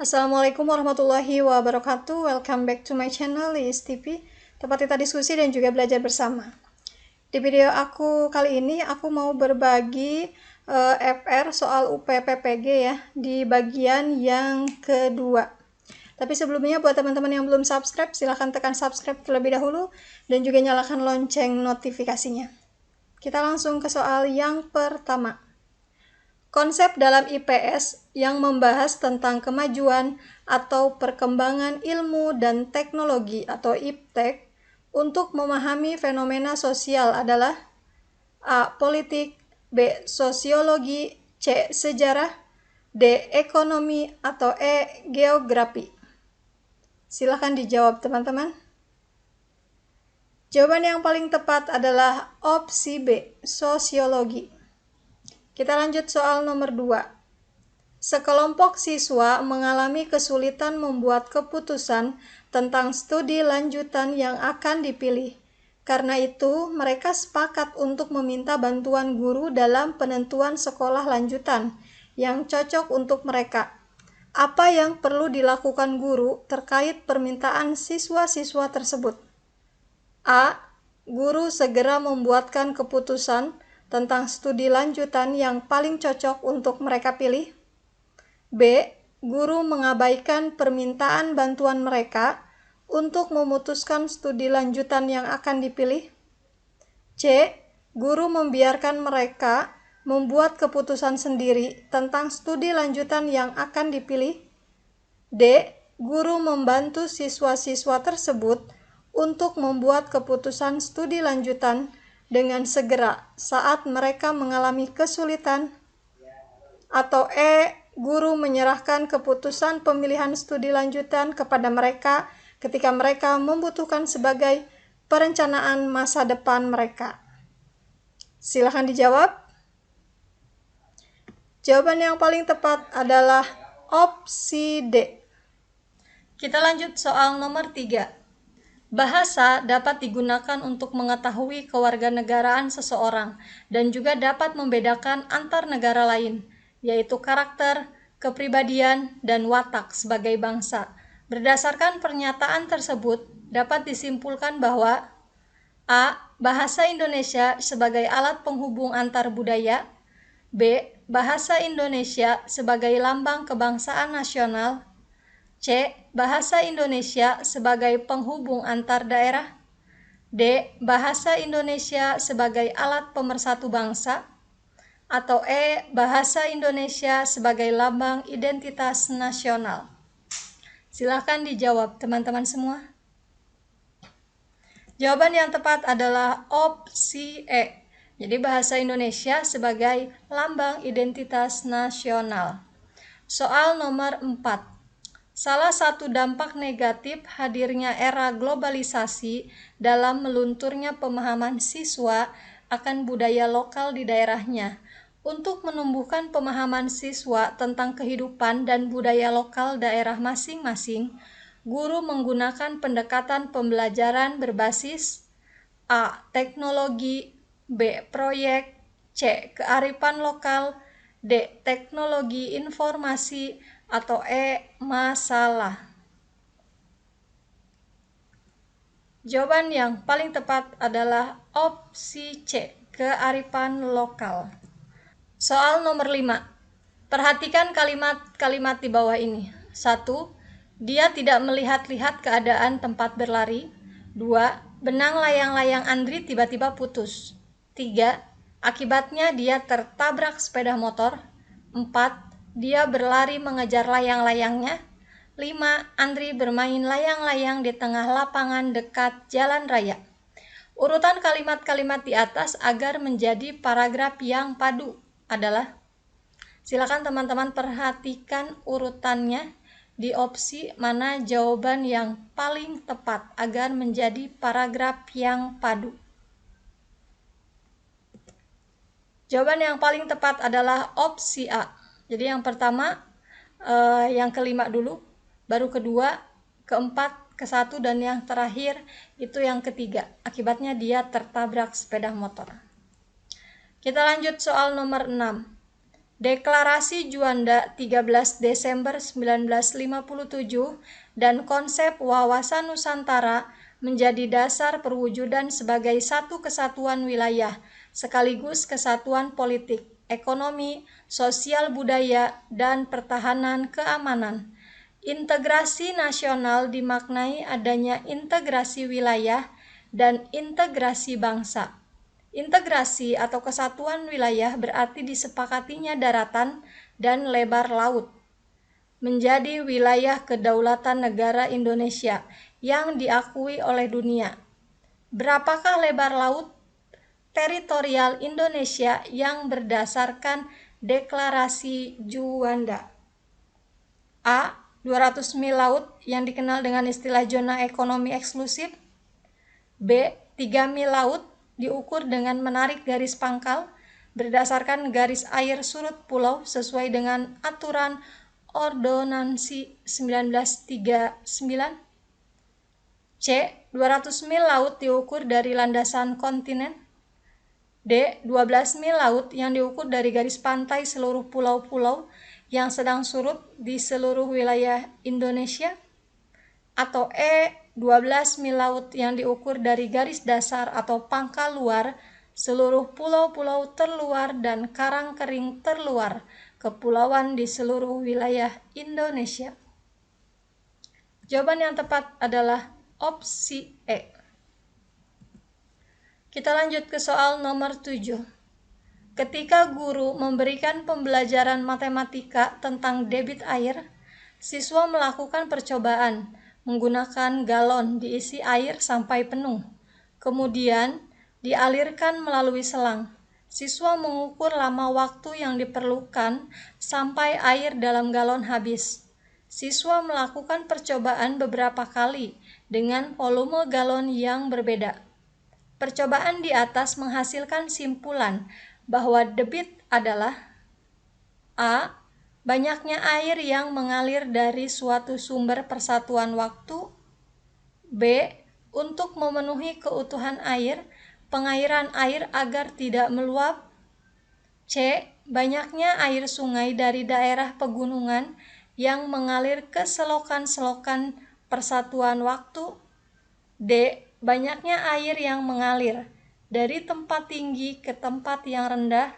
Assalamualaikum warahmatullahi wabarakatuh. Welcome back to my channel, Liis TV. Tempat kita diskusi dan juga belajar bersama. Di video aku kali ini, aku mau berbagi FR soal UPPPG ya, di bagian yang kedua. Tapi sebelumnya buat teman-teman yang belum subscribe, silahkan tekan subscribe terlebih dahulu dan juga nyalakan lonceng notifikasinya. Kita langsung ke soal yang pertama. Konsep dalam IPS yang membahas tentang kemajuan atau perkembangan ilmu dan teknologi atau IPTEK untuk memahami fenomena sosial adalah A. Politik, B. Sosiologi, C. Sejarah, D. Ekonomi, atau E. Geografi. Silahkan dijawab teman-teman. Jawaban yang paling tepat adalah opsi B. Sosiologi. Kita lanjut soal nomor 2. Sekelompok siswa mengalami kesulitan membuat keputusan tentang studi lanjutan yang akan dipilih. Karena itu, mereka sepakat untuk meminta bantuan guru dalam penentuan sekolah lanjutan yang cocok untuk mereka. Apa yang perlu dilakukan guru terkait permintaan siswa-siswa tersebut? A. Guru segera membuatkan keputusan tentang studi lanjutan yang paling cocok untuk mereka pilih. B. Guru mengabaikan permintaan bantuan mereka untuk memutuskan studi lanjutan yang akan dipilih. C. Guru membiarkan mereka membuat keputusan sendiri tentang studi lanjutan yang akan dipilih. D. Guru membantu siswa-siswa tersebut untuk membuat keputusan studi lanjutan dengan segera saat mereka mengalami kesulitan. Atau E. Guru menyerahkan keputusan pemilihan studi lanjutan kepada mereka ketika mereka membutuhkan sebagai perencanaan masa depan mereka. Silakan dijawab. Jawaban yang paling tepat adalah opsi D. Kita lanjut soal nomor 3. Bahasa dapat digunakan untuk mengetahui kewarganegaraan seseorang dan juga dapat membedakan antar negara lain, yaitu karakter, kepribadian, dan watak sebagai bangsa. Berdasarkan pernyataan tersebut, dapat disimpulkan bahwa A. Bahasa Indonesia sebagai alat penghubung antar budaya. B. Bahasa Indonesia sebagai lambang kebangsaan nasional. C. Bahasa Indonesia sebagai penghubung antar daerah. D. Bahasa Indonesia sebagai alat pemersatu bangsa. Atau E. Bahasa Indonesia sebagai lambang identitas nasional. Silakan dijawab teman-teman semua. Jawaban yang tepat adalah opsi E. Jadi bahasa Indonesia sebagai lambang identitas nasional. Soal nomor 4. Salah satu dampak negatif hadirnya era globalisasi dalam melunturnya pemahaman siswa akan budaya lokal di daerahnya. Untuk menumbuhkan pemahaman siswa tentang kehidupan dan budaya lokal daerah masing-masing, guru menggunakan pendekatan pembelajaran berbasis A. Teknologi, B. Proyek, C. Kearifan lokal, D. Teknologi informasi, atau E. Masalah. Jawaban yang paling tepat adalah opsi C. Kearifan lokal. Soal nomor 5. Perhatikan kalimat-kalimat di bawah ini. 1. Dia tidak melihat-lihat keadaan tempat berlari. 2. Benang layang-layang Andri tiba-tiba putus. 3. Akibatnya dia tertabrak sepeda motor. 4. Dia berlari mengejar layang-layangnya. 5. Andri bermain layang-layang di tengah lapangan dekat jalan raya. Urutan kalimat-kalimat di atas agar menjadi paragraf yang padu adalah, silakan teman-teman perhatikan urutannya di opsi mana jawaban yang paling tepat agar menjadi paragraf yang padu. Jawaban yang paling tepat adalah opsi A. Jadi yang pertama, yang kelima dulu, baru kedua, keempat, ke-1, dan yang terakhir itu yang ketiga. Akibatnya dia tertabrak sepeda motor. Kita lanjut soal nomor 6. Deklarasi Juanda 13 Desember 1957 dan konsep wawasan Nusantara menjadi dasar perwujudan sebagai satu kesatuan wilayah, sekaligus kesatuan politik, ekonomi, sosial budaya, dan pertahanan keamanan. Integrasi nasional dimaknai adanya integrasi wilayah dan integrasi bangsa. Integrasi atau kesatuan wilayah berarti disepakatinya daratan dan lebar laut menjadi wilayah kedaulatan negara Indonesia yang diakui oleh dunia. Berapakah lebar laut teritorial Indonesia yang berdasarkan Deklarasi Juanda? A. 200 mil laut yang dikenal dengan istilah zona ekonomi eksklusif. B. 3 mil laut diukur dengan menarik garis pangkal berdasarkan garis air surut pulau sesuai dengan aturan Ordonansi 1939. C. 200 mil laut diukur dari landasan kontinen. D. 12 mil laut yang diukur dari garis pantai seluruh pulau-pulau yang sedang surut di seluruh wilayah Indonesia. Atau E. 12 mil laut yang diukur dari garis dasar atau pangkal luar seluruh pulau-pulau terluar dan karang kering terluar kepulauan di seluruh wilayah Indonesia. Jawaban yang tepat adalah opsi E. Kita lanjut ke soal nomor 7. Ketika guru memberikan pembelajaran matematika tentang debit air, siswa melakukan percobaan menggunakan galon diisi air sampai penuh. Kemudian dialirkan melalui selang. Siswa mengukur lama waktu yang diperlukan sampai air dalam galon habis. Siswa melakukan percobaan beberapa kali dengan volume galon yang berbeda. Percobaan di atas menghasilkan simpulan bahwa debit adalah A. Banyaknya air yang mengalir dari suatu sumber persatuan waktu. B. Untuk memenuhi keutuhan air, pengairan air agar tidak meluap. C. Banyaknya air sungai dari daerah pegunungan yang mengalir ke selokan-selokan persatuan waktu. D. Banyaknya air yang mengalir dari tempat tinggi ke tempat yang rendah.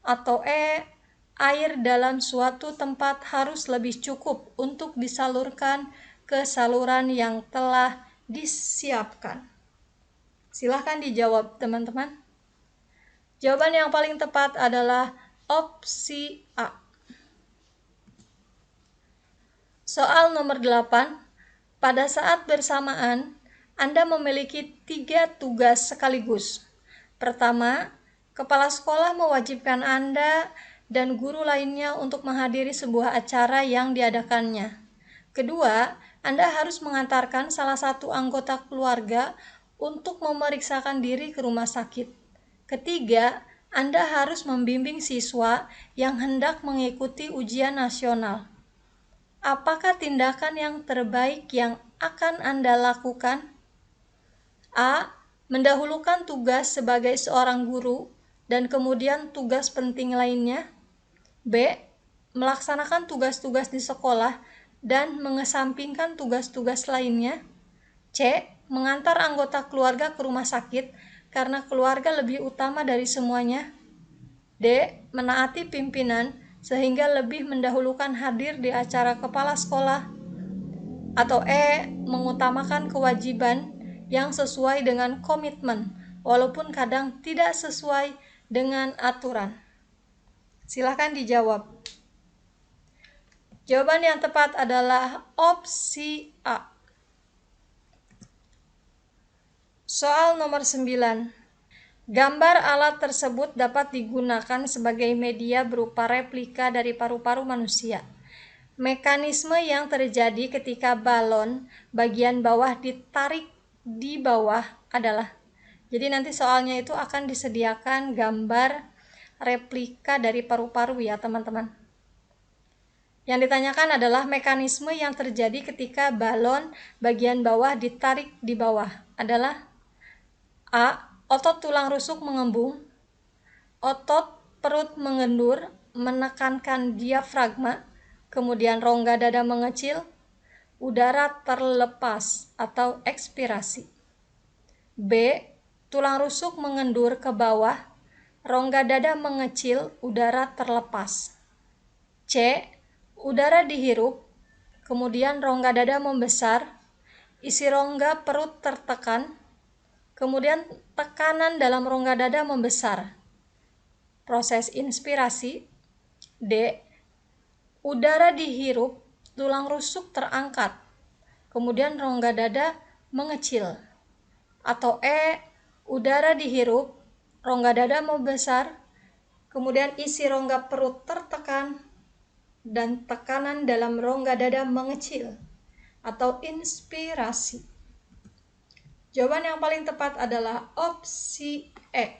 Atau E. Air dalam suatu tempat harus lebih cukup untuk disalurkan ke saluran yang telah disiapkan. Silahkan dijawab, teman-teman. Jawaban yang paling tepat adalah opsi A. Soal nomor 8. Pada saat bersamaan, Anda memiliki 3 tugas sekaligus. Pertama, kepala sekolah mewajibkan Anda dan guru lainnya untuk menghadiri sebuah acara yang diadakannya. Kedua, Anda harus mengantarkan salah satu anggota keluarga untuk memeriksakan diri ke rumah sakit. Ketiga, Anda harus membimbing siswa yang hendak mengikuti ujian nasional. Apakah tindakan yang terbaik yang akan Anda lakukan? A. Mendahulukan tugas sebagai seorang guru dan kemudian tugas penting lainnya. B. Melaksanakan tugas-tugas di sekolah dan mengesampingkan tugas-tugas lainnya. C. Mengantar anggota keluarga ke rumah sakit karena keluarga lebih utama dari semuanya. D. Menaati pimpinan sehingga lebih mendahulukan hadir di acara kepala sekolah. Atau E. Mengutamakan kewajiban yang sesuai dengan komitmen walaupun kadang tidak sesuai dengan aturan. Silakan dijawab. Jawaban yang tepat adalah opsi A. Soal nomor 9. Gambar alat tersebut dapat digunakan sebagai media berupa replika dari paru-paru manusia. Mekanisme yang terjadi ketika balon bagian bawah ditarik di bawah adalah, jadi nanti soalnya itu akan disediakan gambar replika dari paru-paru ya teman-teman. Yang ditanyakan adalah mekanisme yang terjadi ketika balon bagian bawah ditarik di bawah adalah A. Otot tulang rusuk mengembung, otot perut mengendur, menekankan diafragma, kemudian rongga dada mengecil, udara terlepas atau ekspirasi. B. Tulang rusuk mengendur ke bawah, rongga dada mengecil, udara terlepas. C. Udara dihirup, kemudian rongga dada membesar, isi rongga perut tertekan, kemudian tekanan dalam rongga dada membesar. Proses inspirasi. D. Udara dihirup, tulang rusuk terangkat, kemudian rongga dada mengecil. Atau E. Udara dihirup, rongga dada membesar, kemudian isi rongga perut tertekan, dan tekanan dalam rongga dada mengecil. Atau inspirasi. Jawaban yang paling tepat adalah opsi E.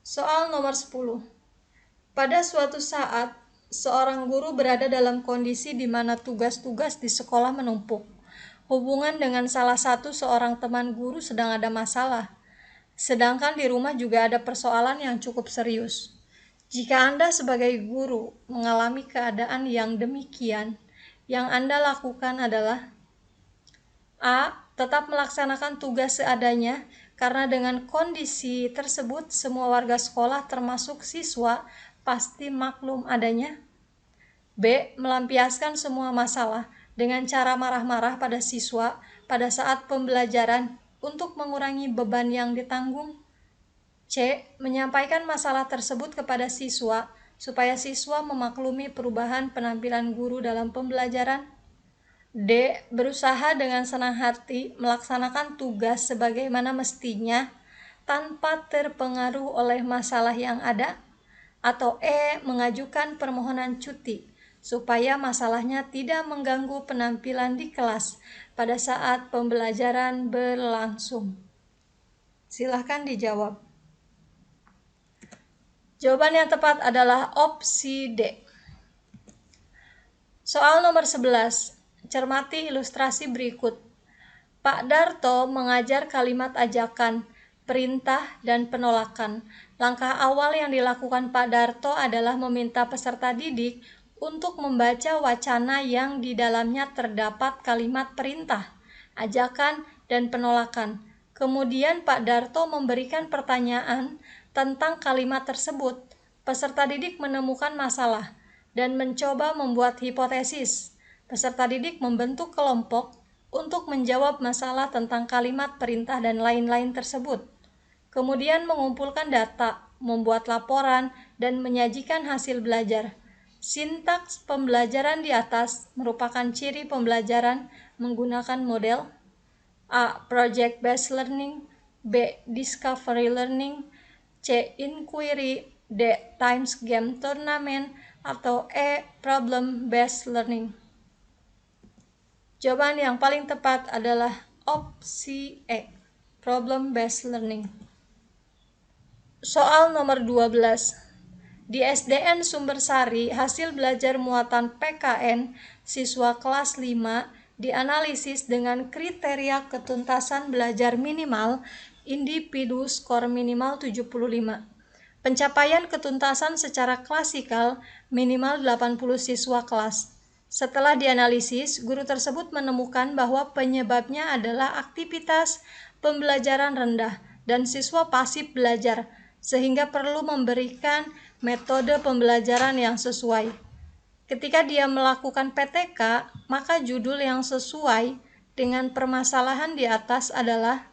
Soal nomor 10. Pada suatu saat, seorang guru berada dalam kondisi di mana tugas-tugas di sekolah menumpuk. Hubungan dengan salah satu seorang teman guru sedang ada masalah. Sedangkan di rumah juga ada persoalan yang cukup serius. Jika Anda sebagai guru mengalami keadaan yang demikian, yang Anda lakukan adalah A. Tetap melaksanakan tugas seadanya, karena dengan kondisi tersebut semua warga sekolah termasuk siswa pasti maklum adanya. B. Melampiaskan semua masalah dengan cara marah-marah pada siswa pada saat pembelajaran untuk mengurangi beban yang ditanggung. C. Menyampaikan masalah tersebut kepada siswa supaya siswa memaklumi perubahan penampilan guru dalam pembelajaran. D. Berusaha dengan senang hati melaksanakan tugas sebagaimana mestinya tanpa terpengaruh oleh masalah yang ada. Atau E. Mengajukan permohonan cuti supaya masalahnya tidak mengganggu penampilan di kelas pada saat pembelajaran berlangsung. Silahkan dijawab. Jawaban yang tepat adalah opsi D. Soal nomor 11. Cermati ilustrasi berikut. Pak Darto mengajar kalimat ajakan, perintah, dan penolakan. Langkah awal yang dilakukan Pak Darto adalah meminta peserta didik untuk membaca wacana yang di dalamnya terdapat kalimat perintah, ajakan, dan penolakan. Kemudian Pak Darto memberikan pertanyaan tentang kalimat tersebut. Peserta didik menemukan masalah dan mencoba membuat hipotesis. Peserta didik membentuk kelompok untuk menjawab masalah tentang kalimat perintah dan lain-lain tersebut. Kemudian mengumpulkan data, membuat laporan, dan menyajikan hasil belajar. Sintaks pembelajaran di atas merupakan ciri pembelajaran menggunakan model A. Project based learning, B. Discovery learning, C. Inquiry, D. Times game tournament, atau E. Problem based learning. Jawaban yang paling tepat adalah opsi E. Problem based learning. Soal nomor 12. Di SDN Sumbersari, hasil belajar muatan PKN siswa kelas 5 dianalisis dengan kriteria ketuntasan belajar minimal individu skor minimal 75. Pencapaian ketuntasan secara klasikal minimal 80 siswa kelas. Setelah dianalisis, guru tersebut menemukan bahwa penyebabnya adalah aktivitas pembelajaran rendah dan siswa pasif belajar, sehingga perlu memberikan metode pembelajaran yang sesuai. Ketika dia melakukan PTK, maka judul yang sesuai dengan permasalahan di atas adalah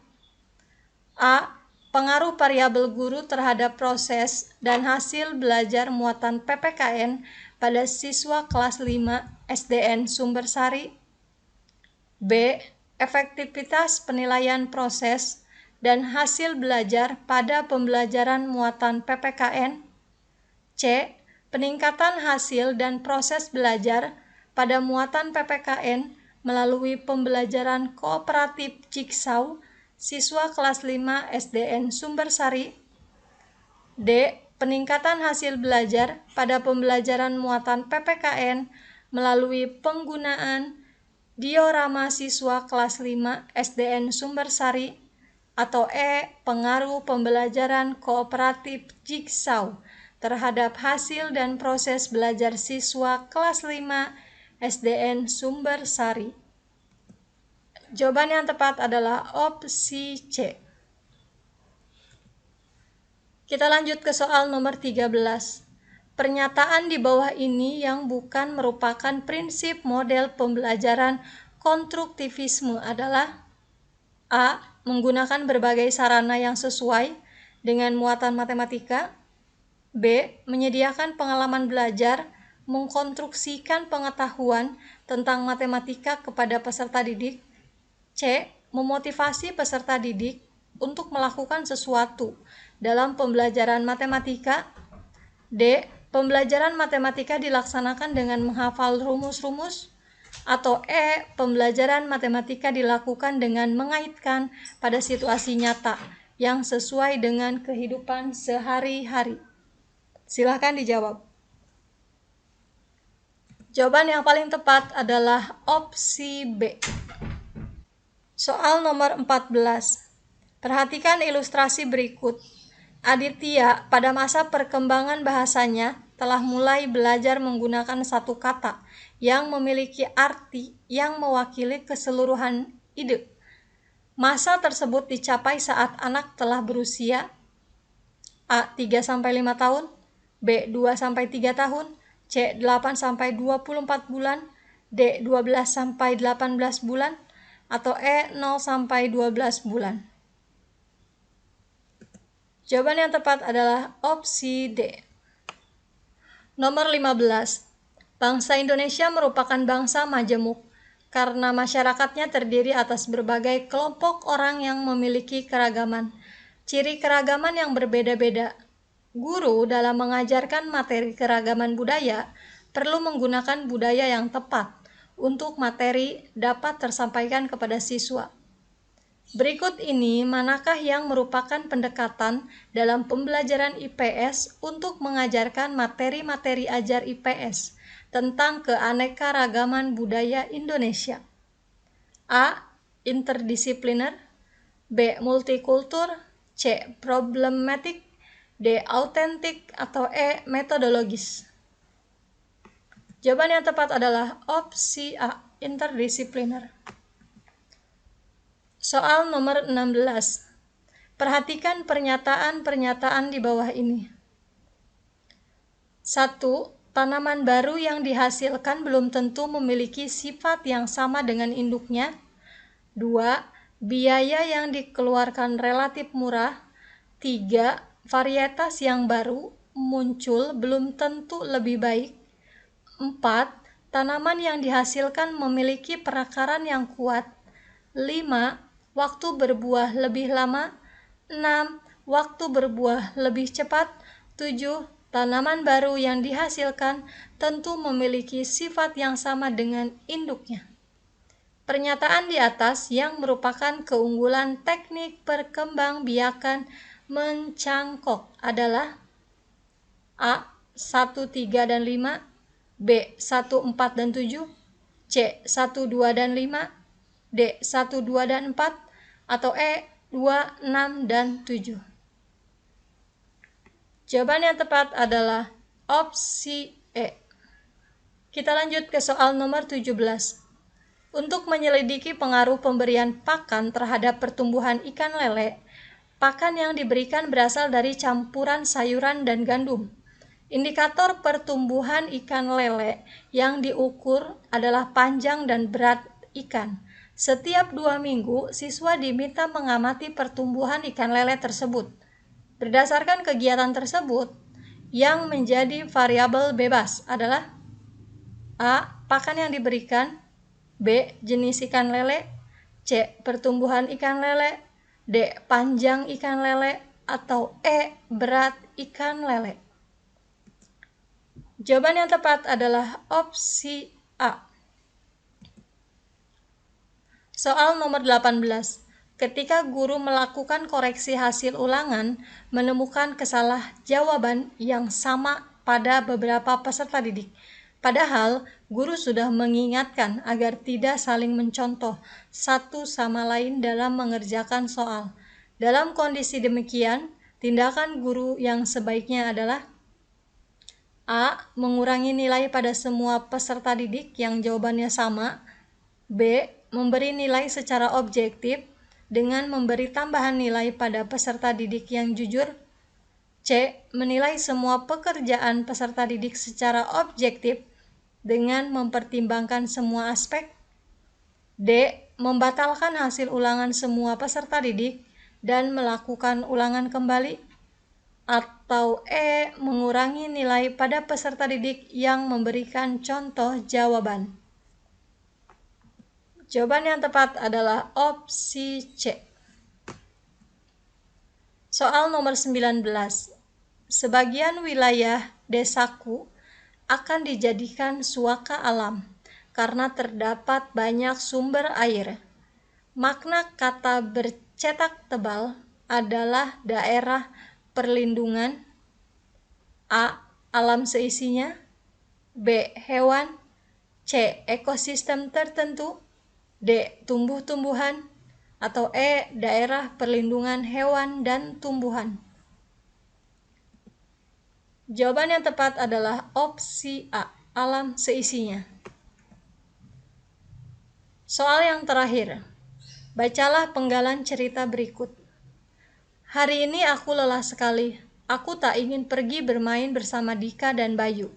A. Pengaruh variabel guru terhadap proses dan hasil belajar muatan PPKN pada siswa kelas 5 SDN Sumbersari. B. Efektivitas penilaian proses dan hasil belajar pada pembelajaran muatan PPKN. C. Peningkatan hasil dan proses belajar pada muatan PPKN melalui pembelajaran kooperatif Jigsaw siswa kelas 5 SDN Sumbersari. D. Peningkatan hasil belajar pada pembelajaran muatan PPKN melalui penggunaan diorama siswa kelas 5 SDN Sumbersari. Atau E. Pengaruh pembelajaran kooperatif Jigsaw terhadap hasil dan proses belajar siswa kelas 5 SDN Sumber Sari? Jawaban yang tepat adalah opsi C. Kita lanjut ke soal nomor 13. Pernyataan di bawah ini yang bukan merupakan prinsip model pembelajaran konstruktivisme adalah: A. Menggunakan berbagai sarana yang sesuai dengan muatan matematika. B. Menyediakan pengalaman belajar mengkonstruksikan pengetahuan tentang matematika kepada peserta didik. C. Memotivasi peserta didik untuk melakukan sesuatu dalam pembelajaran matematika. D. Pembelajaran matematika dilaksanakan dengan menghafal rumus-rumus. Atau E. Pembelajaran matematika dilakukan dengan mengaitkan pada situasi nyata yang sesuai dengan kehidupan sehari-hari. Silahkan dijawab. Jawaban yang paling tepat adalah opsi B. Soal nomor 14. Perhatikan ilustrasi berikut. Aditya pada masa perkembangan bahasanya telah mulai belajar menggunakan satu kata yang memiliki arti yang mewakili keseluruhan ide. Masa tersebut dicapai saat anak telah berusia A. 3-5 tahun, B. 2-3 tahun, C. 8-24 bulan, D. 12-18 bulan, atau E. 0-12 bulan. Jawaban yang tepat adalah opsi D. Nomor 15. Bangsa Indonesia merupakan bangsa majemuk karena masyarakatnya terdiri atas berbagai kelompok orang yang memiliki keragaman. Ciri keragaman yang berbeda-beda. Guru dalam mengajarkan materi keragaman budaya perlu menggunakan budaya yang tepat untuk materi dapat tersampaikan kepada siswa. Berikut ini manakah yang merupakan pendekatan dalam pembelajaran IPS untuk mengajarkan materi-materi ajar IPS tentang keanekaragaman budaya Indonesia? A. Interdisipliner, B. Multikultur, C. Problematik, D. Autentik, atau E. Metodologis. Jawaban yang tepat adalah opsi A. Interdisipliner. Soal nomor 16. Perhatikan pernyataan-pernyataan di bawah ini. 1. Tanaman baru yang dihasilkan belum tentu memiliki sifat yang sama dengan induknya. 2. Biaya yang dikeluarkan relatif murah. 3. Varietas yang baru muncul belum tentu lebih baik. 4. Tanaman yang dihasilkan memiliki perakaran yang kuat. 5. Waktu berbuah lebih lama. 6. Waktu berbuah lebih cepat. 7. Tanaman baru yang dihasilkan tentu memiliki sifat yang sama dengan induknya. Pernyataan di atas yang merupakan keunggulan teknik perkembangbiakan mencangkok adalah: A. 1, 3, dan 5, B. 1, 4, dan 7, C. 1, 2, dan 5, D. 1, 2, dan 4, atau E. 2, 6, dan 7. Jawaban yang tepat adalah opsi E. Kita lanjut ke soal nomor 17. Untuk menyelidiki pengaruh pemberian pakan terhadap pertumbuhan ikan lele, pakan yang diberikan berasal dari campuran sayuran dan gandum. Indikator pertumbuhan ikan lele yang diukur adalah panjang dan berat ikan. Setiap 2 minggu, siswa diminta mengamati pertumbuhan ikan lele tersebut. Berdasarkan kegiatan tersebut, yang menjadi variabel bebas adalah: A. Pakan yang diberikan, B. Jenis ikan lele, C. Pertumbuhan ikan lele, D. Panjang ikan lele, atau E. Berat ikan lele. Jawaban yang tepat adalah opsi A. Soal nomor 18. Ketika guru melakukan koreksi hasil ulangan, menemukan jawaban yang sama pada beberapa peserta didik. Padahal, guru sudah mengingatkan agar tidak saling mencontoh satu sama lain dalam mengerjakan soal. Dalam kondisi demikian, tindakan guru yang sebaiknya adalah: A. Mengurangi nilai pada semua peserta didik yang jawabannya sama. B. Memberi nilai secara objektif dengan memberi tambahan nilai pada peserta didik yang jujur. C. Menilai semua pekerjaan peserta didik secara objektif dengan mempertimbangkan semua aspek. D. Membatalkan hasil ulangan semua peserta didik dan melakukan ulangan kembali. Atau E. Mengurangi nilai pada peserta didik yang memberikan contoh jawaban. Jawaban yang tepat adalah opsi C. Soal nomor 19. Sebagian wilayah desaku akan dijadikan suaka alam karena terdapat banyak sumber air. Makna kata bercetak tebal adalah daerah perlindungan. A. Alam seisinya. B. Hewan. C. Ekosistem tertentu. D. Tumbuh-tumbuhan. Atau E. Daerah perlindungan hewan dan tumbuhan. Jawaban yang tepat adalah opsi A. Alam seisinya. Soal yang terakhir. Bacalah penggalan cerita berikut. Hari ini aku lelah sekali. Aku tak ingin pergi bermain bersama Dika dan Bayu.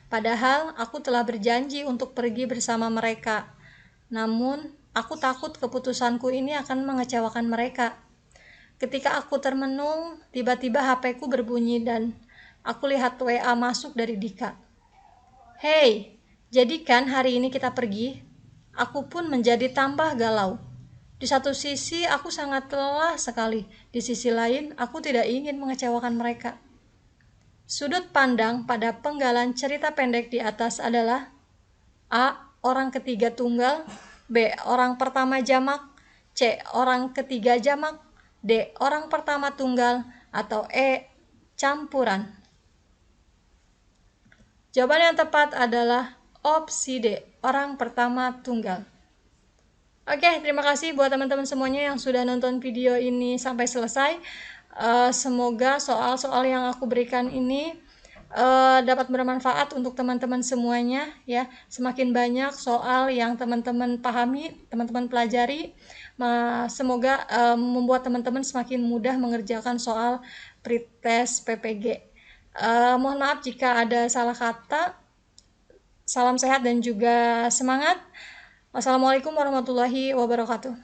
Padahal aku telah berjanji untuk pergi bersama mereka. Namun, aku takut keputusanku ini akan mengecewakan mereka. Ketika aku termenung, tiba-tiba HP-ku berbunyi dan aku lihat WA masuk dari Dika. Hei, jadikan hari ini kita pergi? Aku pun menjadi tambah galau. Di satu sisi aku sangat lelah sekali, di sisi lain aku tidak ingin mengecewakan mereka. Sudut pandang pada penggalan cerita pendek di atas adalah A. Orang ketiga tunggal. B. Orang pertama jamak. C. Orang ketiga jamak. D. Orang pertama tunggal. Atau E. Campuran. Jawaban yang tepat adalah opsi D. Orang pertama tunggal. Oke, terima kasih buat teman-teman semuanya yang sudah nonton video ini sampai selesai. Semoga soal-soal yang aku berikan ini dapat bermanfaat untuk teman-teman semuanya ya. Semakin banyak soal yang teman-teman pahami, teman-teman pelajari, semoga membuat teman-teman semakin mudah mengerjakan soal pretest PPG. Mohon maaf jika ada salah kata. Salam sehat dan juga semangat. Wassalamualaikum warahmatullahi wabarakatuh.